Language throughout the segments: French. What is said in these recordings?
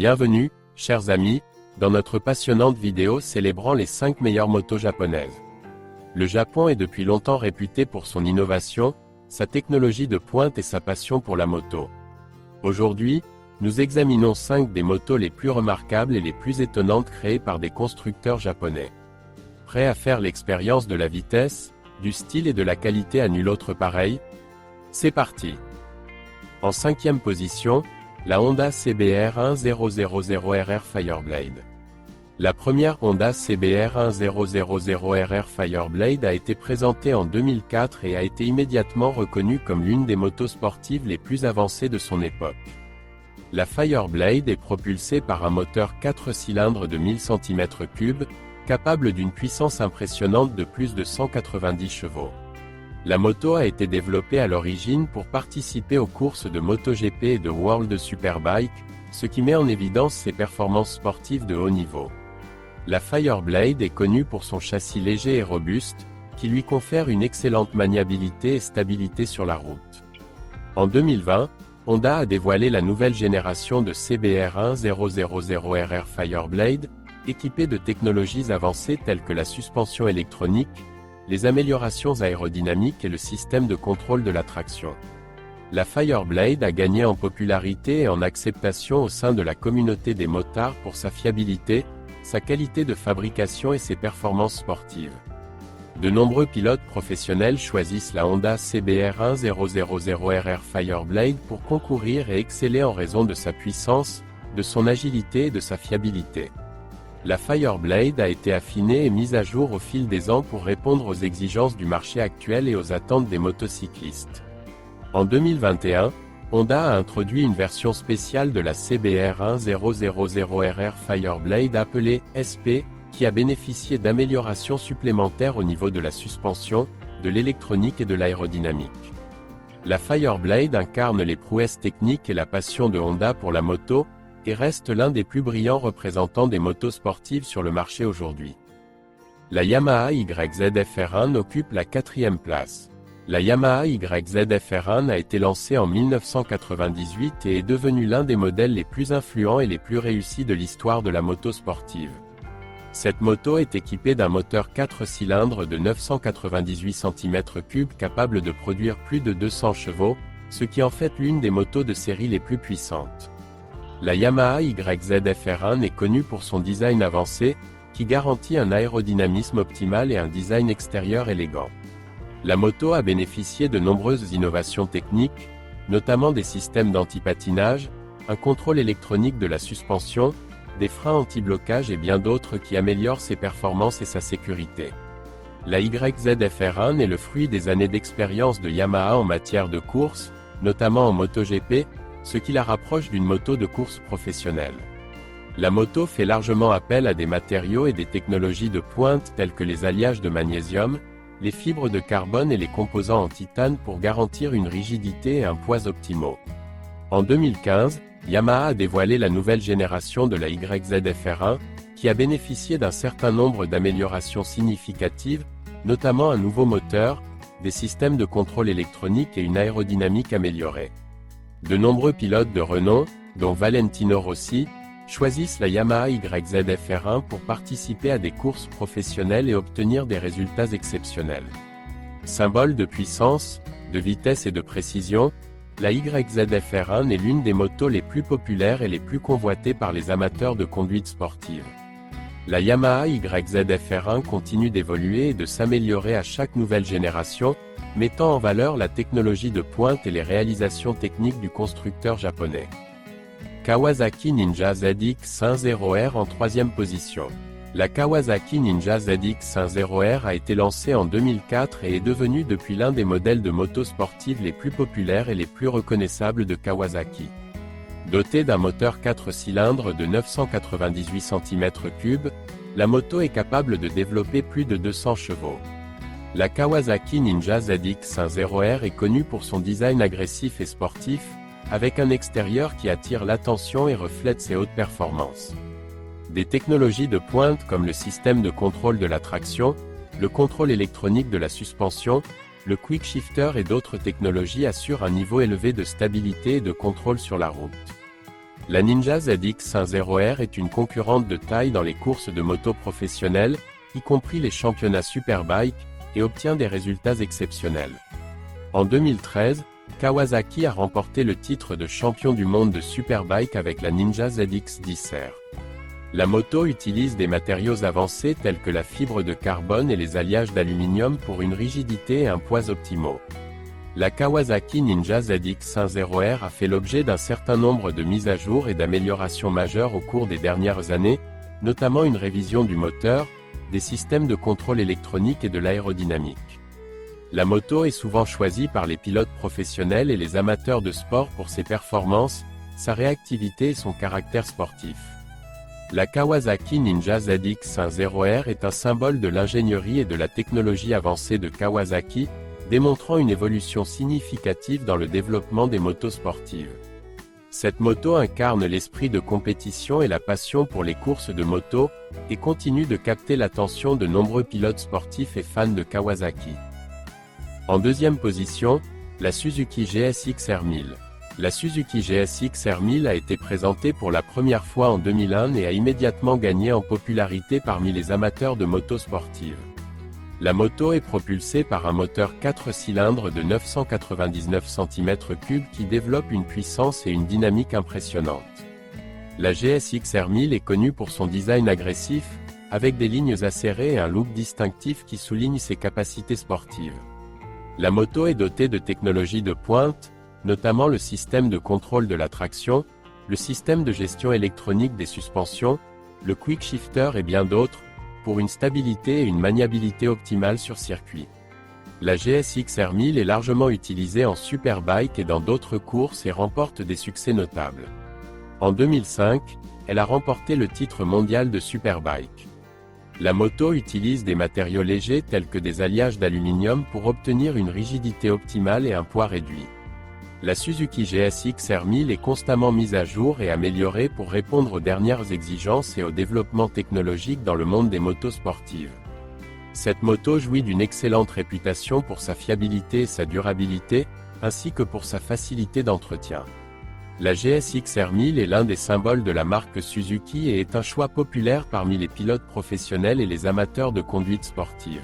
Bienvenue, chers amis, dans notre passionnante vidéo célébrant les 5 meilleures motos japonaises. Le Japon est depuis longtemps réputé pour son innovation, sa technologie de pointe et sa passion pour la moto. Aujourd'hui, nous examinons 5 des motos les plus remarquables et les plus étonnantes créées par des constructeurs japonais. Prêt à faire l'expérience de la vitesse, du style et de la qualité à nul autre pareil? C'est parti! En 5e position, la Honda CBR 1000RR Fireblade. La première Honda CBR 1000RR Fireblade a été présentée en 2004 et a été immédiatement reconnue comme l'une des motos sportives les plus avancées de son époque. La Fireblade est propulsée par un moteur 4 cylindres de 1000 cm3, capable d'une puissance impressionnante de plus de 190 chevaux. La moto a été développée à l'origine pour participer aux courses de MotoGP et de World Superbike, ce qui met en évidence ses performances sportives de haut niveau. La Fireblade est connue pour son châssis léger et robuste, qui lui confère une excellente maniabilité et stabilité sur la route. En 2020, Honda a dévoilé la nouvelle génération de CBR 1000RR Fireblade, équipée de technologies avancées telles que la suspension électronique, les améliorations aérodynamiques et le système de contrôle de la traction. La Fireblade a gagné en popularité et en acceptation au sein de la communauté des motards pour sa fiabilité, sa qualité de fabrication et ses performances sportives. De nombreux pilotes professionnels choisissent la Honda CBR 1000RR Fireblade pour concourir et exceller en raison de sa puissance, de son agilité et de sa fiabilité. La Fireblade a été affinée et mise à jour au fil des ans pour répondre aux exigences du marché actuel et aux attentes des motocyclistes. En 2021, Honda a introduit une version spéciale de la CBR 1000RR Fireblade appelée SP, qui a bénéficié d'améliorations supplémentaires au niveau de la suspension, de l'électronique et de l'aérodynamique. La Fireblade incarne les prouesses techniques et la passion de Honda pour la moto, et reste l'un des plus brillants représentants des motos sportives sur le marché aujourd'hui. La Yamaha YZF-R1 occupe la 4e place. La Yamaha YZF-R1 a été lancée en 1998 et est devenue l'un des modèles les plus influents et les plus réussis de l'histoire de la moto sportive. Cette moto est équipée d'un moteur 4 cylindres de 998 cm3 capable de produire plus de 200 chevaux, ce qui en fait l'une des motos de série les plus puissantes. La Yamaha YZF-R1 est connue pour son design avancé, qui garantit un aérodynamisme optimal et un design extérieur élégant. La moto a bénéficié de nombreuses innovations techniques, notamment des systèmes d'anti-patinage, un contrôle électronique de la suspension, des freins anti-blocage et bien d'autres qui améliorent ses performances et sa sécurité. La YZF-R1 est le fruit des années d'expérience de Yamaha en matière de course, notamment en MotoGP, ce qui la rapproche d'une moto de course professionnelle. La moto fait largement appel à des matériaux et des technologies de pointe telles que les alliages de magnésium, les fibres de carbone et les composants en titane pour garantir une rigidité et un poids optimaux. En 2015, Yamaha a dévoilé la nouvelle génération de la YZF-R1, qui a bénéficié d'un certain nombre d'améliorations significatives, notamment un nouveau moteur, des systèmes de contrôle électronique et une aérodynamique améliorée. De nombreux pilotes de renom, dont Valentino Rossi, choisissent la Yamaha YZF-R1 pour participer à des courses professionnelles et obtenir des résultats exceptionnels. Symbole de puissance, de vitesse et de précision, la YZF-R1 est l'une des motos les plus populaires et les plus convoitées par les amateurs de conduite sportive. La Yamaha YZF-R1 continue d'évoluer et de s'améliorer à chaque nouvelle génération, mettant en valeur la technologie de pointe et les réalisations techniques du constructeur japonais. Kawasaki Ninja ZX10R en 3e position. La Kawasaki Ninja ZX10R a été lancée en 2004 et est devenue depuis l'un des modèles de motos sportives les plus populaires et les plus reconnaissables de Kawasaki. Dotée d'un moteur 4 cylindres de 998 cm3, la moto est capable de développer plus de 200 chevaux. La Kawasaki Ninja ZX10R est connue pour son design agressif et sportif, avec un extérieur qui attire l'attention et reflète ses hautes performances. Des technologies de pointe comme le système de contrôle de la traction, le contrôle électronique de la suspension, le quick shifter et d'autres technologies assurent un niveau élevé de stabilité et de contrôle sur la route. La Ninja ZX10R est une concurrente de taille dans les courses de moto professionnelles, y compris les championnats Superbike, et obtient des résultats exceptionnels. En 2013, Kawasaki a remporté le titre de champion du monde de Superbike avec la Ninja ZX10R. La moto utilise des matériaux avancés tels que la fibre de carbone et les alliages d'aluminium pour une rigidité et un poids optimaux. La Kawasaki Ninja ZX10R a fait l'objet d'un certain nombre de mises à jour et d'améliorations majeures au cours des dernières années, notamment une révision du moteur, des systèmes de contrôle électronique et de l'aérodynamique. La moto est souvent choisie par les pilotes professionnels et les amateurs de sport pour ses performances, sa réactivité et son caractère sportif. La Kawasaki Ninja ZX10R est un symbole de l'ingénierie et de la technologie avancée de Kawasaki, démontrant une évolution significative dans le développement des motos sportives. Cette moto incarne l'esprit de compétition et la passion pour les courses de moto, et continue de capter l'attention de nombreux pilotes sportifs et fans de Kawasaki. En deuxième position, la Suzuki GSX R1000. La Suzuki GSX R1000 a été présentée pour la première fois en 2001 et a immédiatement gagné en popularité parmi les amateurs de motos sportives. La moto est propulsée par un moteur 4 cylindres de 999 cm3 qui développe une puissance et une dynamique impressionnantes. La GSX R1000 est connue pour son design agressif, avec des lignes acérées et un look distinctif qui souligne ses capacités sportives. La moto est dotée de technologies de pointe, notamment le système de contrôle de la traction, le système de gestion électronique des suspensions, le quick shifter et bien d'autres, pour une stabilité et une maniabilité optimale sur circuit. La GSX R1000 est largement utilisée en Superbike et dans d'autres courses et remporte des succès notables. En 2005, elle a remporté le titre mondial de Superbike. La moto utilise des matériaux légers tels que des alliages d'aluminium pour obtenir une rigidité optimale et un poids réduit. La Suzuki GSX R1000 est constamment mise à jour et améliorée pour répondre aux dernières exigences et au développement technologique dans le monde des motos sportives. Cette moto jouit d'une excellente réputation pour sa fiabilité et sa durabilité, ainsi que pour sa facilité d'entretien. La GSX R1000 est l'un des symboles de la marque Suzuki et est un choix populaire parmi les pilotes professionnels et les amateurs de conduite sportive.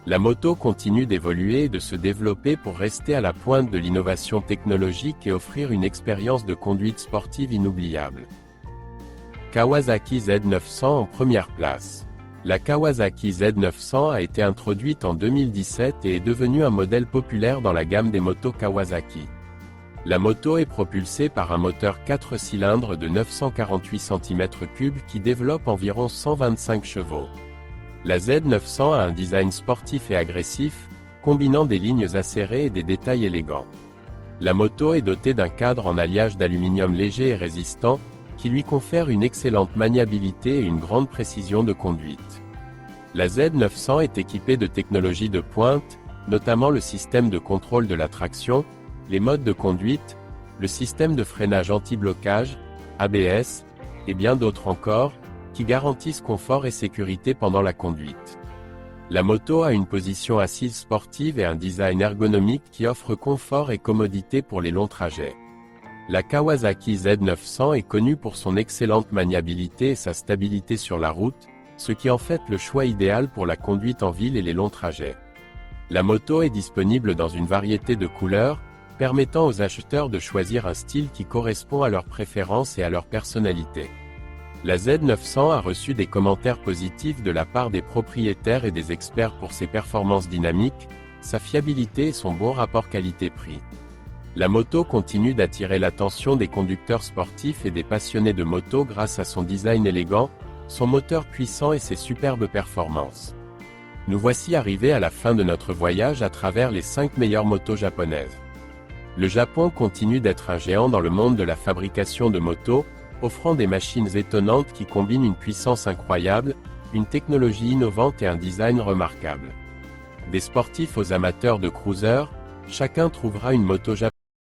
La moto continue d'évoluer et de se développer pour rester à la pointe de l'innovation technologique et offrir une expérience de conduite sportive inoubliable. Kawasaki Z900 en première place. La Kawasaki Z900 a été introduite en 2017 et est devenue un modèle populaire dans la gamme des motos Kawasaki. La moto est propulsée par un moteur 4 cylindres de 948 cm3 qui développe environ 125 chevaux. La Z900 a un design sportif et agressif, combinant des lignes acérées et des détails élégants. La moto est dotée d'un cadre en alliage d'aluminium léger et résistant, qui lui confère une excellente maniabilité et une grande précision de conduite. La Z900 est équipée de technologies de pointe, notamment le système de contrôle de la traction, les modes de conduite, le système de freinage anti-blocage, ABS, et bien d'autres encore, qui garantissent confort et sécurité pendant la conduite. La moto a une position assise sportive et un design ergonomique qui offre confort et commodité pour les longs trajets. La Kawasaki Z900 est connue pour son excellente maniabilité et sa stabilité sur la route, ce qui en fait le choix idéal pour la conduite en ville et les longs trajets. La moto est disponible dans une variété de couleurs, permettant aux acheteurs de choisir un style qui correspond à leurs préférences et à leur personnalité. La Z900 a reçu des commentaires positifs de la part des propriétaires et des experts pour ses performances dynamiques, sa fiabilité et son bon rapport qualité-prix. La moto continue d'attirer l'attention des conducteurs sportifs et des passionnés de moto grâce à son design élégant, son moteur puissant et ses superbes performances. Nous voici arrivés à la fin de notre voyage à travers les 5 meilleures motos japonaises. Le Japon continue d'être un géant dans le monde de la fabrication de motos, offrant des machines étonnantes qui combinent une puissance incroyable, une technologie innovante et un design remarquable. Des sportifs aux amateurs de cruisers, chacun trouvera une moto japonaise